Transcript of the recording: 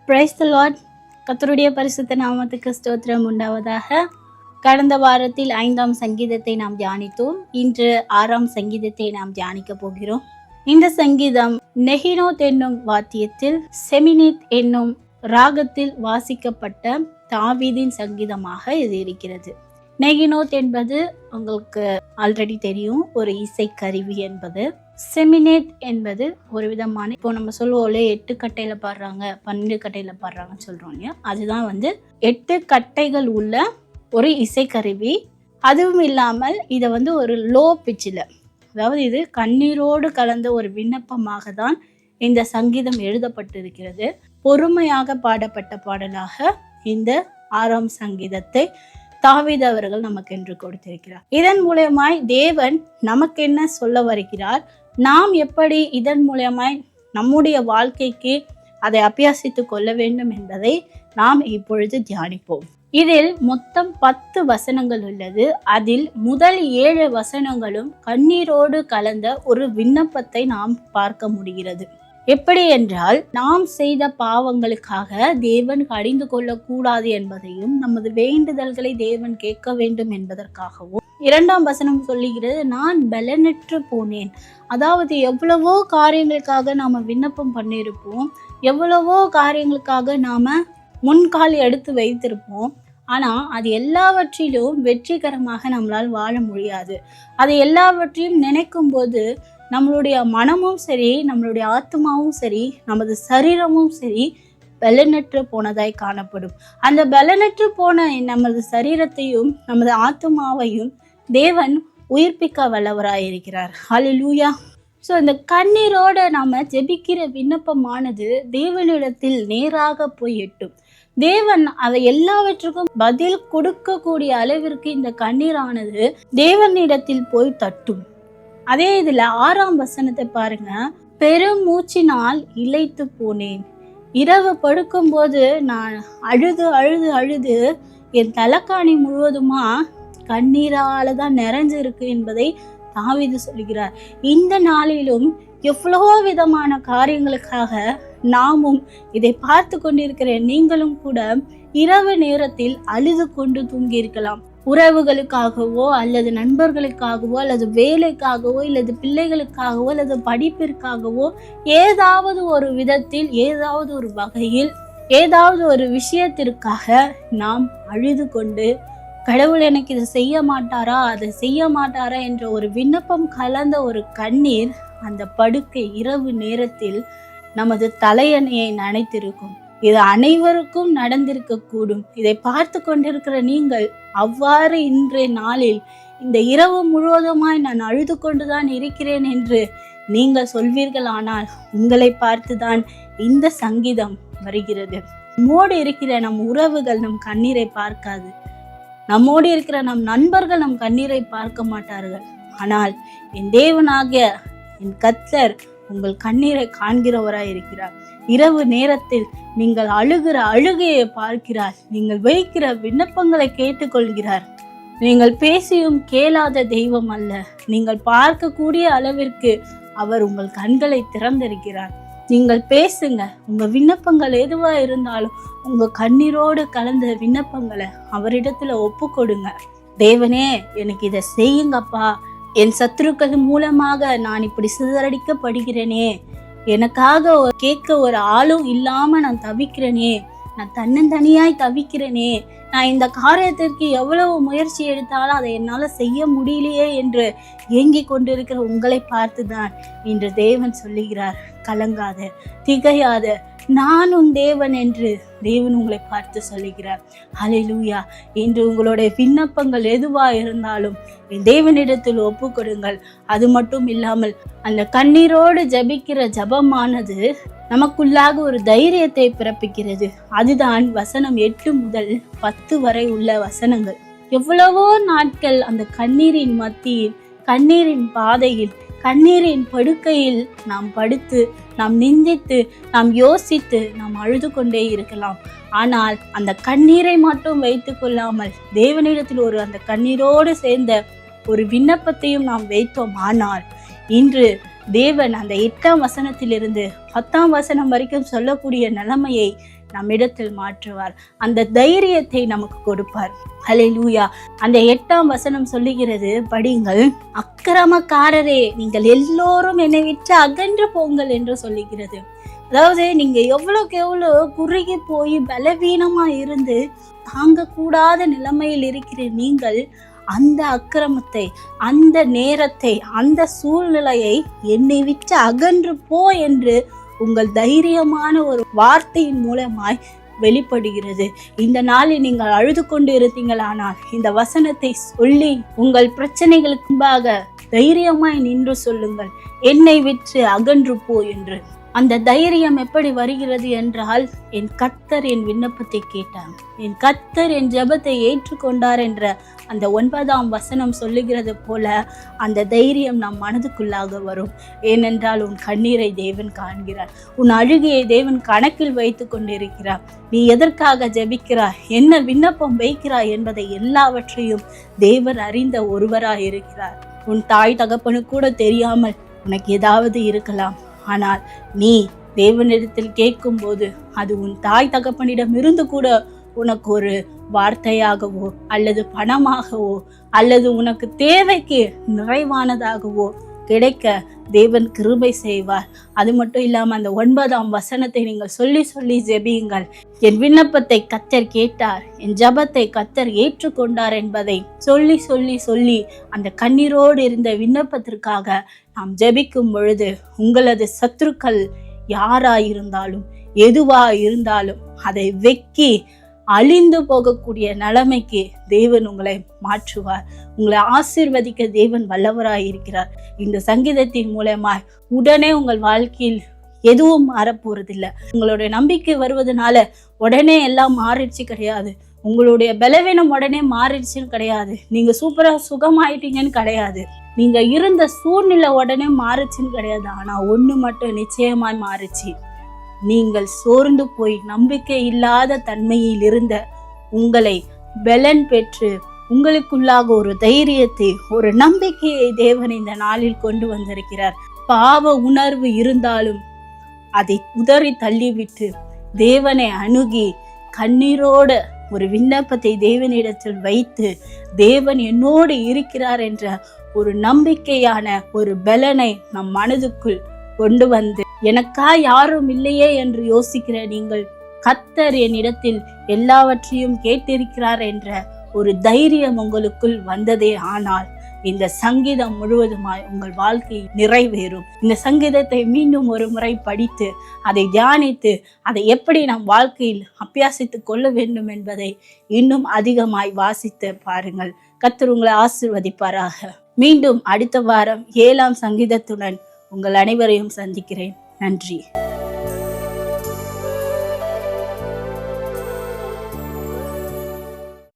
Praise the Lord. கர்த்தருடைய பரிசுத்த நாமத்துக்கு ஸ்தோத்திரம் உண்டாவதாக. கடந்த வாரத்தில் 5ஆம் சங்கீதத்தை நாம் தியானித்தோம். இன்று 6ஆம் சங்கீதத்தை நாம் தியானிக்க போகிறோம். இந்த சங்கீதம் நெகினோத் என்னும் வாத்தியத்தில் செமினித் என்னும் ராகத்தில் வாசிக்கப்பட்ட தாவீதின் சங்கீதமாக இது இருக்கிறது. நெகினோத் என்பது உங்களுக்கு ஆல்ரெடி தெரியும், ஒரு இசை கருவி என்பது. செமினேத் என்பது ஒரு விதமான, இப்போ நம்ம சொல்லுவோம்ல 8 கட்டையில பாடுறாங்க 12 கட்டையில பாடுறாங்கன்னு சொல்றோம் இல்லையா, அதுதான் 8 கட்டைகள் உள்ள ஒரு இசைக்கருவி. அதுவும் இல்லாமல் இதை ஒரு லோ பிச்சில், அதாவது இது கண்ணீரோடு கலந்த ஒரு விண்ணப்பமாக தான் இந்த சங்கீதம் எழுதப்பட்டிருக்கிறது. பொறுமையாக பாடப்பட்ட பாடலாக இந்த 6ஆம் சங்கீதத்தை தாவீது அவர்கள் நமக்கு என்று கொடுத்திருக்கிறார். இதன் மூலமாய் தேவன் நமக்கு என்ன சொல்ல வருகிறார், நாம் எப்படி இதன் மூலமாய் நம்முடைய வாழ்க்கைக்கு அதை அபியாசித்து கொள்ள வேண்டும் என்பதை நாம் இப்பொழுது தியானிப்போம். இதில் மொத்தம் 10 வசனங்கள் உள்ளது. அதில் முதல் 7 வசனங்களும் கண்ணீரோடு கலந்த ஒரு விண்ணப்பத்தை நாம் பார்க்க முடிகிறது. எப்படி என்றால், நாம் செய்த பாவங்களுக்காக தேவன் கடிந்து கொள்ளக்கூடாது என்பதையும், நமது வேண்டுதல்களை தேவன் கேட்க வேண்டும் என்பதற்காகவும். 2ஆம் வசனம் சொல்லுகிறது, நான் பலனற்று போனேன். அதாவது எவ்வளவோ காரியங்களுக்காக நாம விண்ணப்பம் பண்ணியிருப்போம், எவ்வளவோ காரியங்களுக்காக நாம முன்கால் எடுத்து வைத்திருப்போம். ஆனா அது எல்லாவற்றிலும் வெற்றிகரமாக நம்மளால் வாழ முடியாது. அது எல்லாவற்றையும் நினைக்கும் போது நம்மளுடைய மனமும் சரி, நம்மளுடைய ஆத்மாவும் சரி, நமது சரீரமும் சரி பலனற்று போனதாய் காணப்படும். அந்த பலனற்று போன நமது சரீரத்தையும் நமது ஆத்மாவையும் தேவன் உயிர்ப்பிக்க வல்லவராயிருக்கிறார். ஹல்லேலூயா. ஸோ இந்த கண்ணீரோட நாம ஜெபிக்கிற விண்ணப்பமானது தேவனிடத்தில் நேராக போய் எட்டும். தேவன் அதை எல்லாவற்றுக்கும் பதில் கொடுக்கக்கூடிய அளவிற்கு இந்த கண்ணீரானது தேவனிடத்தில் போய் தட்டும். அதே இதுல 6ஆம் வசனத்தை பாருங்க, பெரும் மூச்சினால் இளைத்து போனேன். இரவு படுக்கும் போது நான் அழுது அழுது அழுது என் தலைக்காணி முழுவதுமா கண்ணீரால தான் நிறைஞ்சு இருக்கு என்பதை தாவீது சொல்கிறார். இந்த நாளிலும் எவ்வளவோ விதமான காரியங்களுக்காக நாமும் இதை பார்த்து கொண்டிருக்கிற நீங்களும் கூட இரவு நேரத்தில் அழுது கொண்டு தூங்கி இருக்கலாம். உறவுகளுக்காகவோ அல்லது நண்பர்களுக்காகவோ அல்லது வேலைக்காகவோ அல்லது பிள்ளைகளுக்காகவோ அல்லது படிப்பிற்காகவோ ஏதாவது ஒரு விதத்தில், ஏதாவது ஒரு வகையில், ஏதாவது ஒரு விஷயத்திற்காக நாம் அழுது கொண்டு, கடவுள் எனக்கு இதை செய்ய மாட்டாரா, அதை செய்ய மாட்டாரா என்ற ஒரு விண்ணப்பம் கலந்த ஒரு கண்ணீர் அந்த படுக்கை இரவு நேரத்தில் நமது தலையணையை நனைத்திருக்கும். இது அனைவருக்கும் நடந்திருக்க கூடும். இதை பார்த்து கொண்டிருக்கிற நீங்கள் அவ்வாறு இன்றைய நாளில் இந்த இரவு முழுவதுமாய் நான் அழுது கொண்டுதான் இருக்கிறேன் என்று நீங்கள் சொல்வீர்கள். ஆனால் உங்களை பார்த்துதான் இந்த சங்கீதம் வருகிறது. நம்மோடு இருக்கிற நம் உறவுகள் நம் கண்ணீரை பார்க்காது, நம்மோடு இருக்கிற நம் நண்பர்கள் நம் கண்ணீரை பார்க்க மாட்டார்கள். ஆனால் என் தேவனாகிய என் கர்த்தர் உங்கள் கண்ணீரை காண்கிறவராய் இருக்கிறார். இரவு நேரத்தில் நீங்கள் அழுகிற அழுகையை பார்க்கிறார். நீங்கள் வைக்கிற விண்ணப்பங்களை கேட்டுக்கொள்கிறார். நீங்கள் பேசியும் கேளாத தெய்வம் அல்ல. நீங்கள் பார்க்கக்கூடிய அளவிற்கு அவர் உங்கள் கண்களை திறந்திருக்கிறார். நீங்கள் பேசுங்க. உங்க விண்ணப்பங்கள் எதுவா இருந்தாலும் உங்க கண்ணீரோடு கலந்த விண்ணப்பங்களை அவரிடத்துல ஒப்பு கொடுங்க. தேவனே, எனக்கு இதை செய்யுங்கப்பா, என் சத்துருக்கள் மூலமாக நான் இப்படி சிதறடிக்கப்படுகிறேனே, எனக்காக கேட்க ஒரு ஆளும் இல்லாம நான் தவிக்கிறேனே, நான் தன்னந்தனியாய் தவிக்கிறேனே, நான் இந்த காரியத்திற்கு எவ்வளவு முயற்சி எடுத்தாலும் அதை என்னால செய்ய முடியலையே என்று ஏங்கிக் கொண்டிருக்கிற உங்களை பார்த்துதான் இன்று தேவன் சொல்லுகிறார், கலங்காத, திகையாத, நான் உன் தேவன் என்று தேவன் உங்களை பார்த்து சொல்லுகிறார். ஹல்லேலூயா. இன்று உங்களுடைய விண்ணப்பங்கள் எதுவா இருந்தாலும் தேவனிடத்தில் ஒப்பு கொடுங்கள். அது மட்டும் இல்லாமல் அந்த கண்ணீரோடு ஜபிக்கிற ஜபமானது நமக்குள்ளாக ஒரு தைரியத்தை பிறப்பிக்கிறது. அதுதான் வசனம் 8 முதல் 10 வரை உள்ள வசனங்கள். எவ்வளவோ நாட்கள் அந்த கண்ணீரின் மத்தியில், கண்ணீரின் பாதையில், கண்ணீரின் படுக்கையில் நாம் படுத்து, நாம் நிந்தித்து, நாம் யோசித்து, நாம் அழுது கொண்டே இருக்கலாம். ஆனால் அந்த கண்ணீரை மட்டும் வைத்து கொள்ளாமல் தேவனிடத்தில் அந்த கண்ணீரோடு சேர்ந்த ஒரு விண்ணப்பத்தையும் நாம் வைத்தோம். ஆனால் இன்று தேவன் அந்த 8ஆம் வசனத்திலிருந்து 10ஆம் வசனம் வரைக்கும் சொல்லக்கூடிய நிலைமையை நம்மிடத்தில் மாற்றுவார். அந்த தைரியத்தை நமக்கு கொடுப்பார். ஹல்லேலூயா. அந்த 8ஆம் வசனம் சொல்லுகிறது, படிங்கள். அக்கிரமக்காரரே, நீங்கள் எல்லோரும் என்னை விட்டு அகன்று போங்கள் என்று சொல்லுகிறது. அதாவது நீங்க எவ்வளவுக்கு எவ்வளவு குறுகி போய் பலவீனமா இருந்து தாங்க கூடாத நிலைமையில் இருக்கிற நீங்கள் அந்த அக்கிரமத்தை, அந்த நேரத்தை, அந்த சூழ்நிலையை என்னை விட்டு அகன்று போ என்று உங்கள் தைரியமான ஒரு வார்த்தையின் மூலமாய் வெளிப்படுகிறது. இந்த நாளில் நீங்கள் அழுது கொண்டு இருந்தீங்களானால் இந்த வசனத்தை சொல்லி உங்கள் பிரச்சனைகளுக்கு முன்பாக தைரியமாய் நின்று சொல்லுங்கள், என்னை விட்டு அகன்று போ என்று. அந்த தைரியம் எப்படி வருகிறது என்றால், என் கர்த்தர் என் விண்ணப்பத்தை கேட்டார், என் கர்த்தர் என் ஜெபத்தை ஏற்றுக்கொண்டார் என்ற அந்த 9ஆம் வசனம் சொல்லுகிறது போல அந்த தைரியம் நம் மனதுக்குள்ளாக வரும். ஏனென்றால் உன் கண்ணீரை தேவன் காண்கிறார், உன் அழுகையை தேவன் கணக்கில் வைத்து கொண்டிருக்கிறார். நீ எதற்காக ஜெபிக்கிறாய், என்ன விண்ணப்பம் வைக்கிறாய் என்பதை எல்லாவற்றையும் தேவன் அறிந்த ஒருவராய் இருக்கிறார். உன் தாய் தகப்பனு கூட தெரியாமல் உனக்கு ஏதாவது இருக்கலாம். ஆனால் நீ தேவனிடத்தில் கேட்கும் போது அது உன் தாய் தகப்பனிடம் இருந்து கூட உனக்கு ஒரு வார்த்தையாகவோ அல்லது பணமாகவோ அல்லது உனக்கு தேவைக்கு நிறைவானதாகவோ கிடைக்க தேவன் கிருபை செய்வார். அது மட்டும் இல்லாமல் அந்த 9ஆம் வசனத்தை நீங்கள் சொல்லி சொல்லி ஜெபியுங்கள். என் விண்ணப்பத்தை கர்த்தர் கேட்டார், என் ஜெபத்தை கர்த்தர் ஏற்றுக்கொண்டார் என்பதை சொல்லி சொல்லி சொல்லி அந்த கண்ணீரோடு இருந்த விண்ணப்பத்திற்காக நாம் ஜெபிக்கும் பொழுது உங்களது சத்துருக்கள் யாராயிருந்தாலும் எதுவா இருந்தாலும் அதை வெக்கி அழிந்து போகக்கூடிய நிலைமைக்கு தேவன் உங்களை மாற்றுவார். உங்களை ஆசீர்வதிக்க தேவன் வல்லவராய் இருக்கிறார். இந்த சங்கீதத்தின் மூலமாய் உடனே உங்கள் வாழ்க்கையில் எதுவும் மாறப்போறதில்லை. உங்களுடைய நம்பிக்கை வருவதனால உடனே எல்லாம் மாறிடுச்சு கிடையாது. உங்களுடைய பலவீனம் உடனே மாறிடுச்சுன்னு கிடையாது. நீங்க சூப்பரா சுகமாயிட்டீங்கன்னு கிடையாது. நீங்க இருந்த சூழ்நிலை உடனே மாறிச்சுன்னு கிடையாது. ஆனா ஒண்ணு மட்டும் நிச்சயமாய் மாறிச்சு. நீங்கள் சோர்ந்து போய் நம்பிக்கை இல்லாத தன்மையில் இருந்த உங்களை பலன் பெற்று உங்களுக்குள்ளாக ஒரு தைரியத்தை, ஒரு நம்பிக்கையை தேவன் இந்த நாளில் கொண்டு வந்திருக்கிறார். பாவ உணர்வு இருந்தாலும் அதை உதறி தள்ளிவிட்டு தேவனை அணுகி கண்ணீரோட ஒரு விண்ணப்பத்தை தேவனிடத்தில் வைத்து தேவன் என்னோடு இருக்கிறார் என்ற ஒரு நம்பிக்கையான ஒரு பலனை நம் மனதுக்குள் கொண்டு வந்து, எனக்கா யாரும் இல்லையே என்று யோசிக்கிற நீங்கள் கர்த்தர் என்னிடத்தில் எல்லாவற்றையும் கேட்டிருக்கிறார் என்ற ஒரு தைரியம் உங்களுக்குள் வந்ததே ஆனால் இந்த சங்கீதம் முழுவதுமாய் உங்கள் வாழ்க்கை நிறைவேறும். இந்த சங்கீதத்தை மீண்டும் ஒரு முறை படித்து அதை தியானித்து அதை எப்படி நம் வாழ்க்கையில் அபியாசித்து கொள்ள வேண்டும் என்பதை இன்னும் அதிகமாய் வாசித்து பாருங்கள். கர்த்தர் உங்களை ஆசீர்வதிப்பாராக. மீண்டும் அடுத்த வாரம் 7ஆம் சங்கீதத்துடன் உங்கள் அனைவரையும் சந்திக்கிறேன். நன்றி.